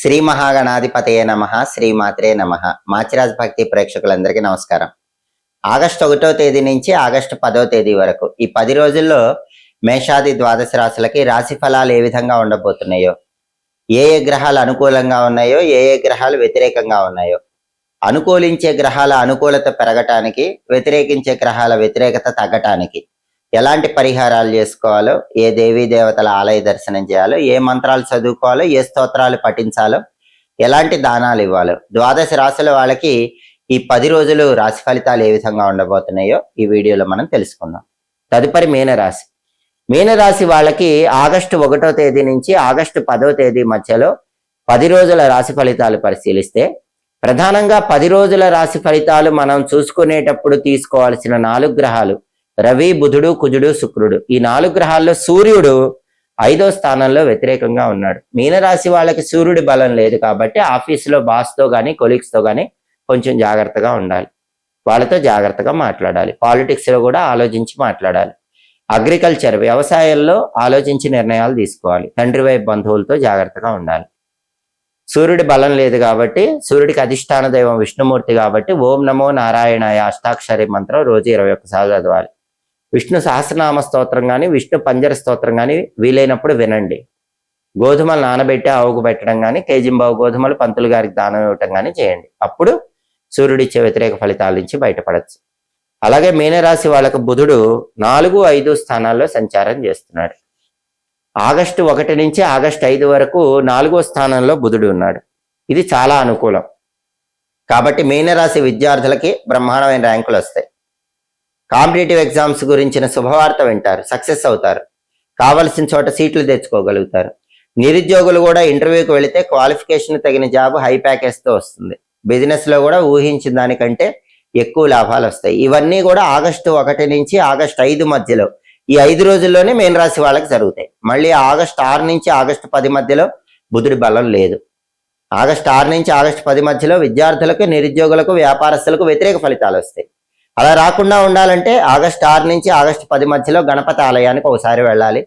శ్రీ మహాగణాధిపతయే నమః. శ్రీమాత్రే నమః. మాచిరాజ్ భక్తి ప్రేక్షకులందరికీ నమస్కారం. ఆగస్టు 1వ తేదీ నుంచి ఆగస్టు 10వ తేదీ వరకు ఈ 10 రోజుల్లో మేషాది ద్వాదశ రాశులకి రాశి ఫలాలు ఏ విధంగా ఉండబోతున్నాయో, ఏ గ్రహాలు అనుకూలంగా ఉన్నాయో, ఏ గ్రహాలు వ్యతిరేకంగా ఉన్నాయో, అనుకూలించే గ్రహాల అనుకూలత పెరగటానికి, వ్యతిరేకించే గ్రహాల వ్యతిరేకత తగ్గటానికి ఎలాంటి పరిహారాలు చేసుకోవాలో, ఏ దేవీ దేవతల ఆలయ దర్శనం చేయాలో, ఏ మంత్రాలు చదువుకోవాలో, ఏ స్తోత్రాలు పఠించాలో, ఎలాంటి దానాలు ఇవ్వాలో, ద్వాదశ రాశుల వాళ్ళకి ఈ 10 రోజులు రాశి ఫలితాలు ఏ విధంగా ఉండబోతున్నాయో ఈ వీడియోలో మనం తెలుసుకుందాం. తదుపరి మీనరాశి. మీనరాశి వాళ్ళకి ఆగస్టు 1వ తేదీ నుంచి ఆగస్టు 10వ తేదీ మధ్యలో 10 రోజుల రాశి ఫలితాలు పరిశీలిస్తే, ప్రధానంగా 10 రోజుల రాశి ఫలితాలు మనం చూసుకునేటప్పుడు తీసుకోవాల్సిన 4 గ్రహాలు రవి, బుధుడు, కుజుడు, శుక్రుడు. ఈ 4 గ్రహాల్లో సూర్యుడు 5వ స్థానంలో వ్యతిరేకంగా ఉన్నాడు. మీనరాశి వాళ్ళకి సూర్యుడి బలం లేదు కాబట్టి ఆఫీసులో బాస్తో కానీ కొలీగ్స్తో కానీ కొంచెం జాగ్రత్తగా ఉండాలి. వాళ్ళతో జాగ్రత్తగా మాట్లాడాలి. పాలిటిక్స్లో కూడా ఆలోచించి మాట్లాడాలి. అగ్రికల్చర్ వ్యవసాయంలో ఆలోచించి నిర్ణయాలు తీసుకోవాలి. తండ్రి వైపు బంధువులతో జాగ్రత్తగా ఉండాలి. సూర్యుడి బలం లేదు కాబట్టి, సూర్యుడికి అధిష్టాన దైవం విష్ణుమూర్తి కాబట్టి ఓం నమో నారాయణాయ అష్టాక్షరి మంత్రం రోజు 21 సార్లు చదవాలి. విష్ణు సహస్రనామ స్తోత్రం కానీ, విష్ణు పంజర స్తోత్రం కానీ వీలైనప్పుడు వినండి. గోధుమలు నానబెట్టి ఆవుకు పెట్టడం కానీ, కేజింబావు గోధుమలు పంతులు గారికి దానం ఇవ్వటం కానీ చేయండి. అప్పుడు సూర్యుడిచ్చే వ్యతిరేక ఫలితాల నుంచి బయటపడచ్చు. అలాగే మీనరాశి వాళ్ళకు బుధుడు 4, 5 స్థానాల్లో సంచారం చేస్తున్నాడు. ఆగస్టు 1 నుంచి ఆగస్టు 5 వరకు 4వ స్థానంలో బుధుడు ఉన్నాడు. ఇది చాలా అనుకూలం. కాబట్టి మీనరాశి విద్యార్థులకి బ్రహ్మాండమైన ర్యాంకులు వస్తాయి. కాంపిటేటివ్ ఎగ్జామ్స్ గురించిన శుభవార్త వింటారు, సక్సెస్ అవుతారు, కావలసిన చోట సీట్లు తెచ్చుకోగలుగుతారు. నిరుద్యోగులు కూడా ఇంటర్వ్యూకి వెళితే క్వాలిఫికేషన్ తగిన జాబ్ హై ప్యాకేజ్తో వస్తుంది. బిజినెస్లో కూడా ఊహించిన దానికంటే ఎక్కువ లాభాలు వస్తాయి. ఇవన్నీ కూడా ఆగస్టు 1 నుంచి ఆగస్టు 5 మధ్యలో, ఈ 5 రోజుల్లోనే మీనరాశి వాళ్ళకి జరుగుతాయి. మళ్ళీ ఆగస్టు 6 నుంచి ఆగస్టు 10 మధ్యలో బుధుడి బలం లేదు. ఆగస్టు 6 నుంచి ఆగస్టు 10 మధ్యలో విద్యార్థులకు, నిరుద్యోగులకు, వ్యాపారస్తులకు వ్యతిరేక ఫలితాలు వస్తాయి. అలా రాకుండా ఉండాలంటే ఆగస్టు 6 నుంచి ఆగస్టు 10 మధ్యలో గణపతి ఆలయానికి ఒకసారి వెళ్ళాలి.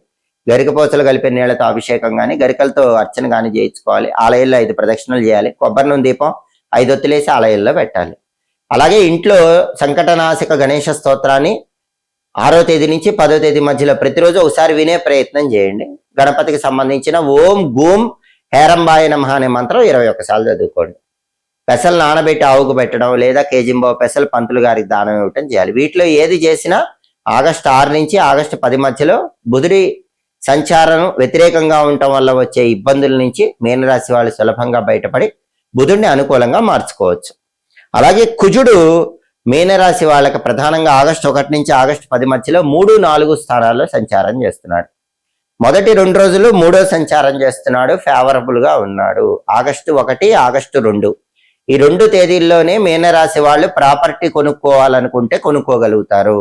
గరికపోచలు కలిపే నీళ్లతో అభిషేకం కానీ, గరికలతో అర్చన కానీ చేయించుకోవాలి. ఆలయంలో 5 ప్రదక్షిణలు చేయాలి. కొబ్బరి నూనె దీపం 5 ఒత్తులేసి ఆలయంలో పెట్టాలి. అలాగే ఇంట్లో సంకటనాశక గణేష స్తోత్రాన్ని 6వ తేదీ నుంచి 10వ తేదీ మధ్యలో ప్రతిరోజు ఒకసారి వినే ప్రయత్నం చేయండి. గణపతికి సంబంధించిన ఓం గూం హేరంబాయ నమః అనే మంత్రం 21 సార్లు చదువుకోండి. పెసలు నానబెట్టి ఆవుకు పెట్టడం లేదా కేజింబావు పెసలు పంతులు గారికి దానం ఇవ్వటం చేయాలి. వీటిలో ఏది చేసినా ఆగస్టు 6 నుంచి ఆగస్టు 10 మధ్యలో బుధుడి సంచారం వ్యతిరేకంగా ఉండటం వల్ల వచ్చే ఇబ్బందుల నుంచి మీనరాశి వాళ్ళు సులభంగా బయటపడి బుధుడిని అనుకూలంగా మార్చుకోవచ్చు. అలాగే కుజుడు మీనరాశి వాళ్ళకి ప్రధానంగా ఆగస్టు 1 నుంచి ఆగస్టు 10 మధ్యలో 3, 4 స్థానాల్లో సంచారం చేస్తున్నాడు. మొదటి 2 రోజులు 3వ సంచారం చేస్తున్నాడు, ఫేవరబుల్ గా ఉన్నాడు. ఆగస్టు 1, ఆగస్టు 2 ఈ 2 తేదీల్లోనే మీనరాశి వాళ్ళు ప్రాపర్టీ కొనుక్కోవాలనుకుంటే కొనుక్కోగలుగుతారు.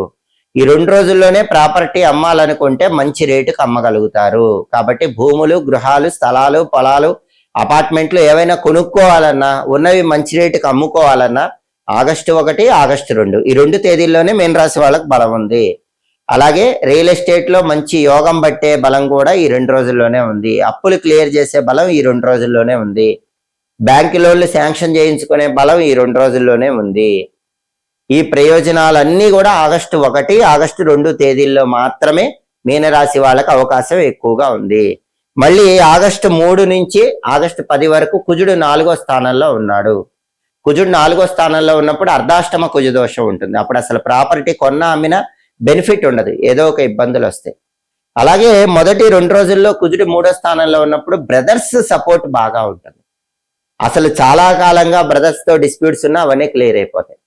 ఈ 2 రోజుల్లోనే ప్రాపర్టీ అమ్మాలనుకుంటే మంచి రేటుకు అమ్మగలుగుతారు. కాబట్టి భూములు, గృహాలు, స్థలాలు, పొలాలు, అపార్ట్మెంట్లు ఏవైనా కొనుక్కోవాలన్నా, ఉన్నవి మంచి రేటుకు అమ్ముకోవాలన్నా ఆగస్టు 1, ఆగస్టు 2 ఈ 2 తేదీల్లోనే మీనరాశి వాళ్ళకు బలం ఉంది. అలాగే రియల్ ఎస్టేట్ లో మంచి యోగం పట్టే బలం కూడా ఈ 2 రోజుల్లోనే ఉంది. అప్పులు క్లియర్ చేసే బలం ఈ 2 రోజుల్లోనే ఉంది. బ్యాంకు లోన్లు శాంక్షన్ చేయించుకునే బలం ఈ 2 రోజుల్లోనే ఉంది. ఈ ప్రయోజనాలన్నీ కూడా ఆగస్టు 1, ఆగస్టు 2 తేదీల్లో మాత్రమే మీనరాశి వాళ్ళకి అవకాశం ఎక్కువగా ఉంది. మళ్ళీ ఆగస్టు 3 నుంచి ఆగస్టు 10 వరకు కుజుడు 4వ స్థానంలో ఉన్నాడు. కుజుడు 4వ స్థానంలో ఉన్నప్పుడు అర్ధాష్టమ కుజ దోషం ఉంటుంది. అప్పుడు అసలు ప్రాపర్టీ కొన్నా అమ్మినా బెనిఫిట్ ఉండదు, ఏదో ఒక ఇబ్బందులు వస్తాయి. అలాగే మొదటి 2 రోజుల్లో కుజుడు 3వ స్థానంలో ఉన్నప్పుడు బ్రదర్స్ సపోర్ట్ బాగా ఉంటుంది. అసలు చాలా కాలంగా బ్రదర్స్ తో డిస్ప్యూట్స్ ఉన్నా అవన్నీ క్లియర్ అయిపోతాయి.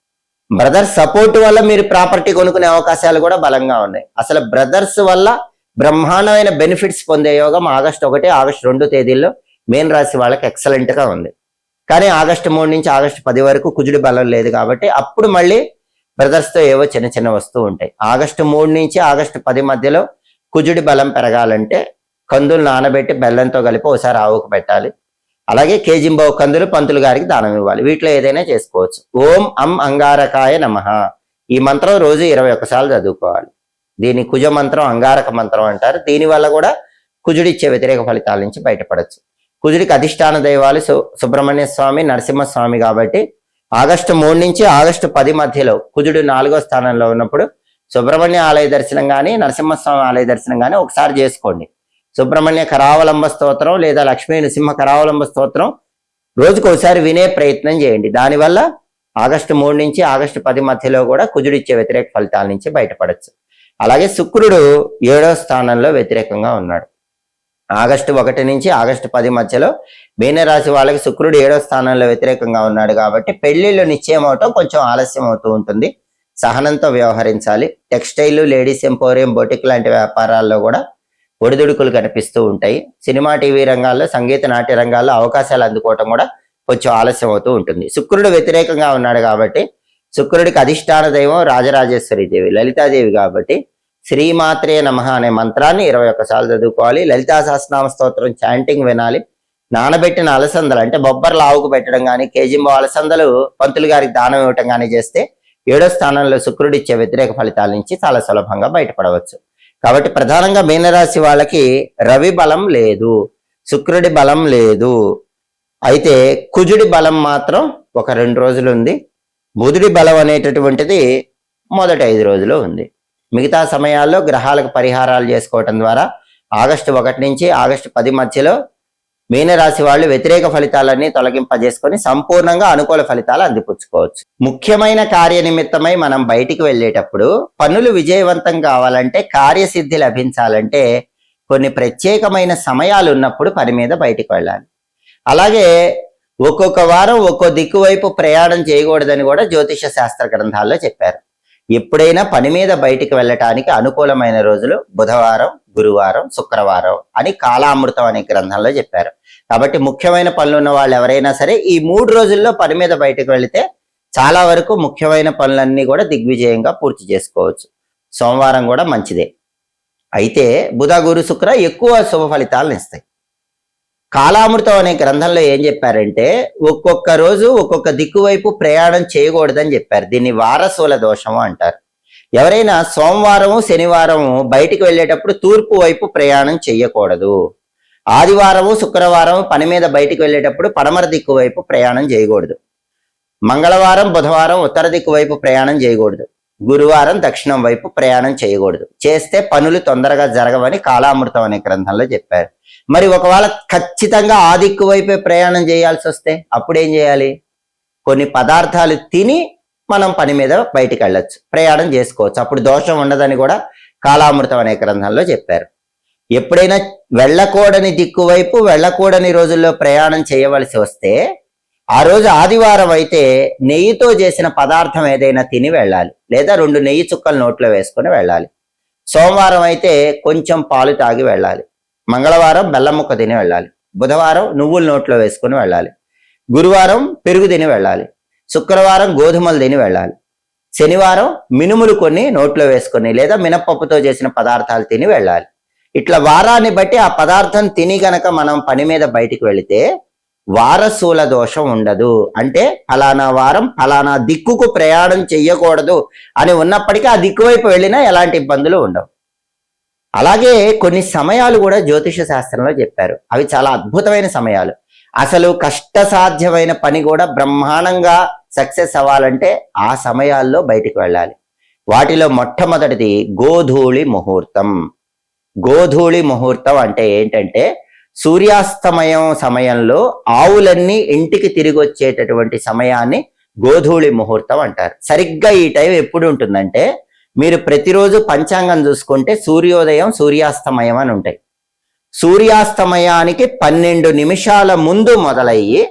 బ్రదర్స్ సపోర్ట్ వల్ల మీరు ప్రాపర్టీ కొనుక్కునే అవకాశాలు కూడా బలంగా ఉన్నాయి. అసలు బ్రదర్స్ వల్ల బ్రహ్మాండమైన బెనిఫిట్స్ పొందే యోగం ఆగస్టు 1, ఆగస్టు 2 తేదీల్లో మీన రాశి వాళ్ళకి ఎక్సలెంట్ గా ఉంది. కానీ ఆగస్టు 3 నుంచి ఆగస్టు 10 వరకు కుజుడి బలం లేదు కాబట్టి అప్పుడు మళ్ళీ బ్రదర్స్ తో ఏవో చిన్న చిన్న వస్తూ ఉంటాయి. ఆగస్టు 3 నుంచి ఆగస్టు 10 మధ్యలో కుజుడి బలం పెరగాలంటే కందులు నానబెట్టి బెల్లంతో కలిపి ఒకసారి ఆవుకు పెట్టాలి. అలాగే కేజింబావు కందులు పంతులు గారికి దానం ఇవ్వాలి. వీటిలో ఏదైనా చేసుకోవచ్చు. ఓం అం అంగారకాయ నమః ఈ మంత్రం రోజు 21 సార్లు చదువుకోవాలి. దీని కుజ మంత్రం, అంగారక మంత్రం అంటారు. దీనివల్ల కూడా కుజుడిచ్చే వ్యతిరేక ఫలితాల నుంచి బయటపడచ్చు. కుజుడికి అధిష్టాన దైవాలు సుబ్రహ్మణ్య స్వామి, నరసింహస్వామి కాబట్టి ఆగస్టు 3 నుంచి ఆగస్టు 10 మధ్యలో కుజుడు 4వ స్థానంలో ఉన్నప్పుడు సుబ్రహ్మణ్య ఆలయ దర్శనం కానీ, నరసింహస్వామి ఆలయ దర్శనం కానీ ఒకసారి చేసుకోండి. సుబ్రహ్మణ్య కరావలంబ స్తోత్రం లేదా లక్ష్మీ నృసింహ కరావలంబ స్తోత్రం రోజుకు ఒకసారి వినే ప్రయత్నం చేయండి. దానివల్ల ఆగస్టు 3 నుంచి ఆగస్టు 10 మధ్యలో కూడా కుజుడు ఇచ్చే వ్యతిరేక ఫలితాల నుంచి బయటపడచ్చు. అలాగే శుక్రుడు 7వ స్థానంలో వ్యతిరేకంగా ఉన్నాడు. ఆగస్టు 1 నుంచి ఆగస్టు 10 మధ్యలో మీనరాశి వాళ్ళకి శుక్రుడు 7వ స్థానంలో వ్యతిరేకంగా ఉన్నాడు కాబట్టి పెళ్లిళ్ళు నిశ్చయం అవటం కొంచెం ఆలస్యం అవుతూ ఉంటుంది. సహనంతో వ్యవహరించాలి. టెక్స్టైల్, లేడీస్ ఎంపోరియం, బొటిక్ లాంటి వ్యాపారాల్లో కూడా ఒడిదుడుకులు కనిపిస్తూ ఉంటాయి. సినిమా, టీవీ రంగాల్లో, సంగీత, నాట్య రంగాల్లో అవకాశాలు అందుకోవటం కూడా కొంచెం ఆలస్యం అవుతూ ఉంటుంది. శుక్రుడు వ్యతిరేకంగా ఉన్నాడు కాబట్టి శుక్రుడికి అధిష్టాన దైవం రాజరాజేశ్వరి దేవి, లలితాదేవి కాబట్టి శ్రీమాత్రే నమః అనే మంత్రాన్ని 21 సార్లు చదువుకోవాలి. లలితా సహస్రనామ స్తోత్రం చాంటింగ్ వినాలి. నానబెట్టిన అలసందలు అంటే బొబ్బర్లు ఆవుకు పెట్టడం కానీ, కేజింబో అలసందలు పంతులు గారికి దానం ఇవ్వటం కానీ చేస్తే 7వ స్థానంలో శుక్రుడు ఇచ్చే వ్యతిరేక ఫలితాల నుంచి చాలా సులభంగా బయటపడవచ్చు. కాబట్టి ప్రధానంగా మీనరాశి వాళ్ళకి రవి బలం లేదు, శుక్రుడి బలం లేదు. అయితే కుజుడి బలం మాత్రం ఒక 2 రోజులు ఉంది. బుధుడి బలం అనేటటువంటిది మొదటి 5 రోజులు ఉంది. మిగతా సమయాల్లో గ్రహాలకు పరిహారాలు చేసుకోవటం ద్వారా ఆగస్టు 1 నుంచి ఆగస్టు 10 మధ్యలో మీనరాశి వాళ్ళు వ్యతిరేక ఫలితాలన్నీ తొలగింపజేసుకొని సంపూర్ణంగా అనుకూల ఫలితాలు అందిపుచ్చుకోవచ్చు. ముఖ్యమైన కార్యనిమిత్తమై మనం బయటికి వెళ్ళేటప్పుడు పనులు విజయవంతం కావాలంటే, కార్యసిద్ధి లభించాలంటే కొన్ని ప్రత్యేకమైన సమయాలు ఉన్నప్పుడు పని మీద బయటికి వెళ్ళాలి. అలాగే ఒక్కొక్క వారం ఒక్కో దిక్కు వైపు ప్రయాణం చేయకూడదని కూడా జ్యోతిష శాస్త్ర గ్రంథాల్లో చెప్పారు. ఎప్పుడైనా పని మీద బయటికి వెళ్ళటానికి అనుకూలమైన రోజులు బుధవారం, గురువారం, శుక్రవారం అని కాలామృతం అనే గ్రంథంలో చెప్పారు. కాబట్టి ముఖ్యమైన పనులు ఉన్న వాళ్ళు ఎవరైనా సరే ఈ 3 రోజుల్లో పని మీద బయటకు వెళితే చాలా వరకు ముఖ్యమైన పనులన్నీ కూడా దిగ్విజయంగా పూర్తి చేసుకోవచ్చు. సోమవారం కూడా మంచిదే. అయితే బుధ, గురు, శుక్ర ఎక్కువ శుభ ఫలితాలను ఇస్తాయి. కాలామృతం అనే గ్రంథంలో ఏం చెప్పారంటే ఒక్కొక్క రోజు ఒక్కొక్క దిక్కు వైపు ప్రయాణం చేయకూడదని చెప్పారు. దీన్ని వారసుల దోషము అంటారు. ఎవరైనా సోమవారము, శనివారము బయటికి వెళ్ళేటప్పుడు తూర్పు వైపు ప్రయాణం చేయకూడదు. ఆదివారము, శుక్రవారం పని మీద బయటికి వెళ్ళేటప్పుడు పడమర దిక్కు వైపు ప్రయాణం చేయకూడదు. మంగళవారం, బుధవారం ఉత్తర దిక్కు వైపు ప్రయాణం చేయకూడదు. గురువారం దక్షిణం వైపు ప్రయాణం చేయకూడదు. చేస్తే పనులు తొందరగా జరగవని కాలామృతం అనే గ్రంథంలో చెప్పారు. మరి ఒకవేళ ఖచ్చితంగా ఆ దిక్కు వైపే ప్రయాణం చేయాల్సి వస్తే అప్పుడు ఏం చేయాలి? కొన్ని పదార్థాలు తిని మనం పని మీద బయటికి వెళ్ళొచ్చు, ప్రయాణం చేసుకోవచ్చు. అప్పుడు దోషం ఉండదని కూడా కాలామృతం అనే గ్రంథంలో చెప్పారు. ఎప్పుడైనా వెళ్ళకూడని దిక్కు వైపు వెళ్ళకూడని రోజుల్లో ప్రయాణం చేయవలసి వస్తే ఆ రోజు ఆదివారం అయితే నెయ్యితో చేసిన పదార్థం ఏదైనా తిని వెళ్ళాలి, లేదా 2 నెయ్యి చుక్కలు నోట్లో వేసుకొని వెళ్ళాలి. సోమవారం అయితే కొంచెం పాలు తాగి వెళ్ళాలి. మంగళవారం బెల్లం ముక్క తిని వెళ్ళాలి. బుధవారం నువ్వులు నోట్లో వేసుకుని వెళ్ళాలి. గురువారం పెరుగు తిని వెళ్ళాలి. శుక్రవారం గోధుమలు తిని వెళ్ళాలి. శనివారం మినుములు కొన్ని నోట్లో వేసుకొని లేదా మినపప్పుతో చేసిన పదార్థాలు తిని వెళ్ళాలి. ఇట్లా వారాన్ని బట్టి ఆ పదార్థం తిని గనక మనం పని మీద బయటికి వెళితే వారసుల దోషం ఉండదు. అంటే ఫలానా వారం ఫలానా దిక్కుకు ప్రయాణం చెయ్యకూడదు అని ఉన్నప్పటికీ ఆ దిక్కు వైపు వెళ్ళినా ఎలాంటి ఇబ్బందులు ఉండవు. అలాగే కొన్ని సమయాలు కూడా జ్యోతిష శాస్త్రంలో చెప్పారు. అవి చాలా అద్భుతమైన సమయాలు. అసలు కష్టసాధ్యమైన పని కూడా బ్రహ్మాండంగా సక్సెస్ అవ్వాలంటే ఆ సమయాల్లో బయటికి వెళ్ళాలి. వాటిలో మొట్టమొదటిది గోధూళి ముహూర్తం. గోధూళి ముహూర్తం అంటే ఏంటంటే సూర్యాస్తమయం సమయంలో ఆవులన్నీ ఇంటికి తిరిగి వచ్చేటటువంటి సమయాన్ని గోధూళి ముహూర్తం అంటారు. సరిగ్గా ఈ టైం ఎప్పుడు ఉంటుందంటే మీరు ప్రతిరోజు పంచాంగం చూసుకుంటే సూర్యోదయం, సూర్యాస్తమయం అని ఉంటాయి. సూర్యాస్తమయానికి 12 నిమిషాల ముందు మొదలయ్యి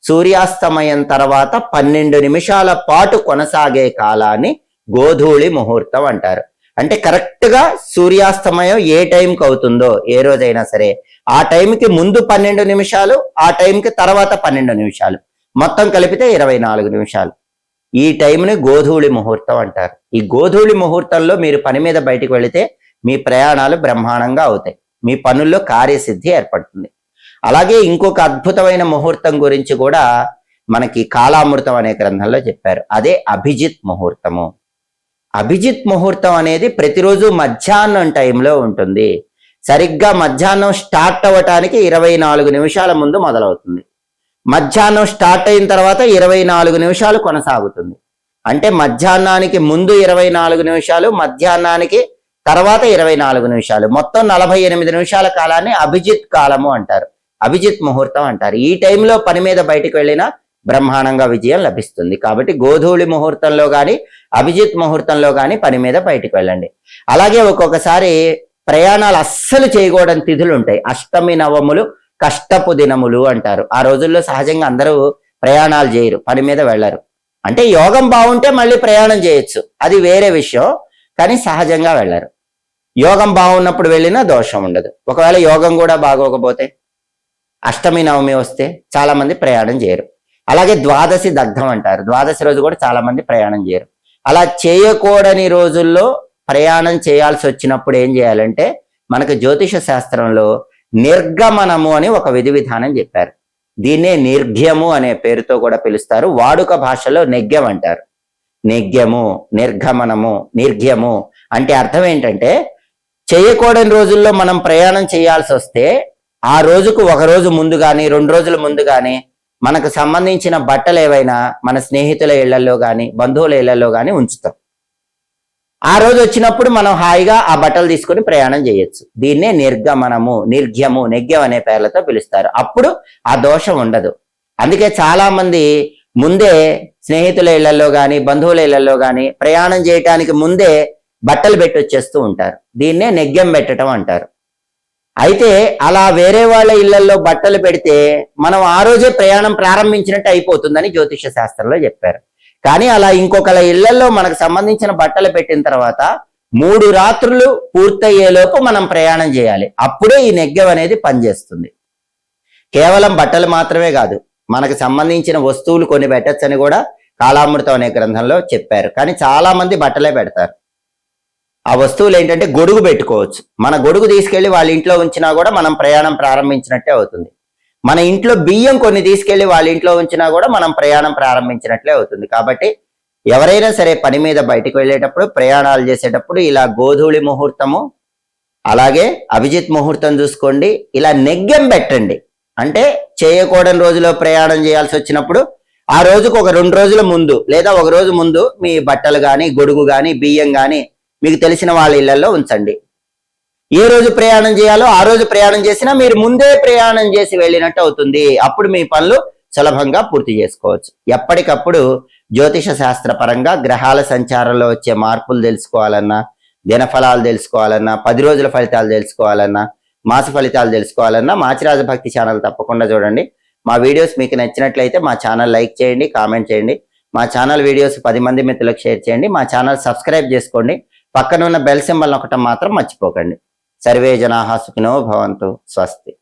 సూర్యాస్తమయం తర్వాత 12 నిమిషాల పాటు కొనసాగే కాలాన్ని గోధూళి ముహూర్తం అంటారు. అంటే కరెక్ట్ గా సూర్యాస్తమయం ఏ టైంకి అవుతుందో ఏ రోజైనా సరే ఆ టైంకి ముందు 12 నిమిషాలు, ఆ టైంకి తర్వాత 12 నిమిషాలు, మొత్తం కలిపితే 24 నిమిషాలు. ఈ టైంని గోధూళి ముహూర్తం అంటారు. ఈ గోధూళి ముహూర్తంలో మీరు పని మీద బయటకు వెళితే మీ ప్రయాణాలు బ్రహ్మాండంగా అవుతాయి, మీ పనుల్లో కార్యసిద్ధి ఏర్పడుతుంది. అలాగే ఇంకొక అద్భుతమైన ముహూర్తం గురించి కూడా మనకి కాలామృతం అనే గ్రంథంలో చెప్పారు. అదే అభిజిత్ ముహూర్తము. అభిజిత్ ముహూర్తం అనేది ప్రతిరోజు మధ్యాహ్నం టైంలో ఉంటుంది. సరిగ్గా మధ్యాహ్నం స్టార్ట్ అవ్వటానికి 24 నిమిషాల ముందు మొదలవుతుంది. మధ్యాహ్నం స్టార్ట్ అయిన తర్వాత 24 నిమిషాలు కొనసాగుతుంది. అంటే మధ్యాహ్నానికి ముందు 24 నిమిషాలు, మధ్యాహ్నానికి తర్వాత 24 నిమిషాలు, మొత్తం 48 నిమిషాల కాలాన్ని అభిజిత్ కాలము అంటారు, అభిజిత్ ముహూర్తం అంటారు. ఈ టైంలో పని మీద బయటకు వెళ్ళినా బ్రహ్మాండంగా విజయం లభిస్తుంది. కాబట్టి గోధూళి ముహూర్తంలో కానీ అభిజిత్ ముహూర్తంలో కానీ పని మీద బయటకు వెళ్ళండి. అలాగే ఒక్కొక్కసారి ప్రయాణాలు అస్సలు చేయకూడని తిథులు ఉంటాయి. అష్టమి నవములు కష్టపు దినములు అంటారు. ఆ రోజుల్లో సహజంగా అందరూ ప్రయాణాలు చేయరు, పని మీద వెళ్ళరు. అంటే యోగం బాగుంటే మళ్ళీ ప్రయాణం చేయొచ్చు, అది వేరే విషయం. కానీ సహజంగా వెళ్ళరు. యోగం బాగున్నప్పుడు వెళ్ళినా దోషం ఉండదు. ఒకవేళ యోగం కూడా బాగోకపోతే అష్టమి నవమి వస్తే చాలా మంది ప్రయాణం చేయరు. అలాగే ద్వాదశి దగ్ధం అంటారు, ద్వాదశి రోజు కూడా చాలా మంది ప్రయాణం చేయరు. అలా చేయకూడని రోజుల్లో ప్రయాణం చేయాల్సి వచ్చినప్పుడు ఏం చేయాలంటే మనకు జ్యోతిష శాస్త్రంలో నిర్గమనము అని ఒక విధి విధానం చెప్పారు. దీన్నే నిర్ఘ్యము అనే పేరుతో కూడా పిలుస్తారు. వాడుక భాషలో నెగ్యం అంటారు. నెగ్యము, నిర్గమనము, నిర్ఘ్యము అంటే అర్థం ఏంటంటే చేయకూడని రోజుల్లో మనం ప్రయాణం చేయాల్సి వస్తే ఆ రోజుకు ఒక రోజు ముందు కానీ 2 రోజుల ముందు కానీ మనకు సంబంధించిన బట్టలు ఏవైనా మన స్నేహితుల ఇళ్లలో కానీ బంధువుల ఇళ్లలో కానీ ఉంచుతాం. ఆ రోజు వచ్చినప్పుడు మనం హాయిగా ఆ బట్టలు తీసుకొని ప్రయాణం చేయొచ్చు. దీన్నే నిర్గమనము, నిర్ఘ్యము, నెగ్యం అనే పేర్లతో పిలుస్తారు. అప్పుడు ఆ దోషం ఉండదు. అందుకే చాలా మంది ముందే స్నేహితుల ఇళ్లలో కానీ బంధువుల ఇళ్లలో కానీ ప్రయాణం చేయటానికి ముందే బట్టలు పెట్టి వచ్చేస్తూ ఉంటారు. దీన్నే నెగ్యం పెట్టడం అంటారు. అయితే అలా వేరే వాళ్ళ ఇళ్లలో బట్టలు పెడితే మనం ఆ రోజే ప్రయాణం ప్రారంభించినట్టు అయిపోతుందని జ్యోతిష శాస్త్రంలో చెప్పారు. కానీ అలా ఇంకొకళ్ళ ఇళ్లలో మనకు సంబంధించిన బట్టలు పెట్టిన తర్వాత 3 రాత్రులు పూర్తయ్యేలోపు మనం ప్రయాణం చేయాలి. అప్పుడే ఈ నెగ్గం అనేది పనిచేస్తుంది. కేవలం బట్టలు మాత్రమే కాదు, మనకు సంబంధించిన వస్తువులు కొన్ని పెట్టచ్చని కూడా కాలామృతం అనే గ్రంథంలో చెప్పారు. కానీ చాలా మంది బట్టలే పెడతారు. ఆ వస్తువులు ఏంటంటే గొడుగు పెట్టుకోవచ్చు. మన గొడుగు తీసుకెళ్లి వాళ్ళ ఇంట్లో ఉంచినా కూడా మనం ప్రయాణం ప్రారంభించినట్టే అవుతుంది. మన ఇంట్లో బియ్యం కొన్ని తీసుకెళ్లి వాళ్ళ ఇంట్లో ఉంచినా కూడా మనం ప్రయాణం ప్రారంభించినట్లే అవుతుంది. కాబట్టి ఎవరైనా సరే పని మీద బయటకు వెళ్ళేటప్పుడు, ప్రయాణాలు చేసేటప్పుడు ఇలా గోధూళి ముహూర్తము అలాగే అభిజిత్ ముహూర్తం చూసుకోండి. ఇలా నెగ్గం పెట్టండి. అంటే చేయకూడని రోజులో ప్రయాణం చేయాల్సి వచ్చినప్పుడు ఆ రోజుకు ఒక 2 రోజుల ముందు లేదా ఒక రోజు ముందు మీ బట్టలు కానీ గొడుగు కానీ బియ్యం కానీ మీకు తెలిసిన వాళ్ళ ఇళ్లలో ఉంచండి. ఏ రోజు ప్రయాణం చేయాలో ఆ రోజు ప్రయాణం చేసినా మీరు ముందే ప్రయాణం చేసి వెళ్ళినట్టు అవుతుంది. అప్పుడు మీ పనులు సులభంగా పూర్తి చేసుకోవచ్చు. ఎప్పటికప్పుడు జ్యోతిష శాస్త్ర పరంగా గ్రహాల సంచారంలో వచ్చే మార్పులు తెలుసుకోవాలన్నా, దినఫలాలు తెలుసుకోవాలన్నా, 10 రోజుల ఫలితాలు తెలుసుకోవాలన్నా, మాస ఫలితాలు తెలుసుకోవాలన్నా మాచిరాజ భక్తి ఛానల్ తప్పకుండా చూడండి. మా వీడియోస్ మీకు నచ్చినట్లయితే మా ఛానల్ లైక్ చేయండి, కామెంట్ చేయండి. మా ఛానల్ వీడియోస్ 10 మంది మిత్రులకు షేర్ చేయండి. మా ఛానల్ సబ్స్క్రైబ్ చేసుకోండి. పక్కన ఉన్న బెల్ సింబల్ నొక్కటం మాత్రం మర్చిపోకండి. సర్వే జనాః సుఖినో భవంతు. స్వస్తి.